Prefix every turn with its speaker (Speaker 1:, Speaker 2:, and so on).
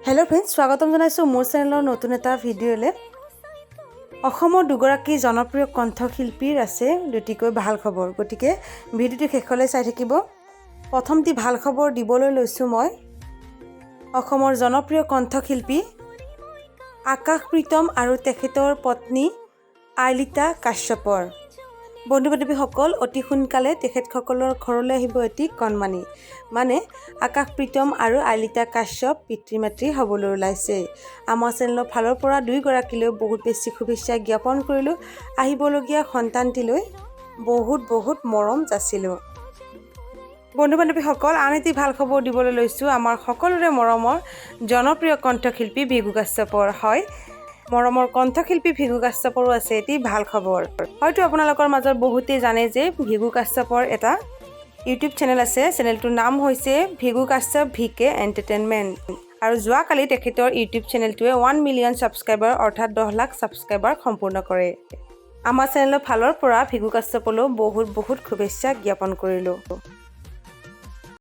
Speaker 1: Hello' friends, স্বাগতম জনাইছোঁ মোৰ চেনেলৰ নতুন এটা ভিডিঅ'লৈ। অসমৰ দুগৰাকী জনপ্ৰিয় কণ্ঠশিল্পীৰ আছে দুটিকৈ ভাল খবৰ, গতিকে ভিডিঅ'টো শেষলৈ চাই থাকিব। প্ৰথমটি ভাল খবৰ দিবলৈ লৈছোঁ মই অসমৰ জনপ্ৰিয় কণ্ঠশিল্পী আকাশ প্ৰীতম আৰু তেখেতৰ পত্নী আইলিতা কাশ্যপৰ। বন্ধু বান্ধৱীসকল, অতি সোনকালে তেখেতসকলৰ ঘৰলৈ আহিব এটি কণমানি, মানে আকাশ প্ৰীতম আৰু আইলিতা কাশ্যপ পিতৃ মাতৃ হ'বলৈ ওলাইছে। আমাৰ চেনেলৰ ফালৰ পৰা দুয়োগৰাকীলৈ বহুত বেছি শুভেচ্ছা জ্ঞাপন কৰিলোঁ। আহিবলগীয়া সন্তানটিলৈ বহুত মৰম যাচিলোঁ। বন্ধু বান্ধৱীসকল, আন এটি ভাল খবৰ দিবলৈ লৈছোঁ আমাৰ সকলোৰে মৰমৰ জনপ্ৰিয় কণ্ঠশিল্পী ভিগু কাশ্যপৰ। হয়, মৰমৰ কণ্ঠশিল্পী ভিগু কাশ্যপৰো আছে এটি ভাল খবৰ। হয়তো আপোনালোকৰ মাজত বহুতেই জানে যে ভিগু কাশ্যপৰ এটা ইউটিউব চেনেল আছে। চেনেলটোৰ নাম হৈছে ভিগু কাশ্যপ VK এণ্টাৰটেইনমেণ্ট। আৰু যোৱাকালি তেখেতৰ ইউটিউব চেনেলটোৱে 1 মিলিয়ন ছাবস্ক্ৰাইবাৰ অৰ্থাৎ 10 লাখ ছাবস্ক্ৰাইবাৰ সম্পূৰ্ণ কৰে। আমাৰ চেনেলৰ ফালৰ পৰা ভিগু কাশ্যপলৈ বহুত শুভেচ্ছা জ্ঞাপন কৰিলোঁ।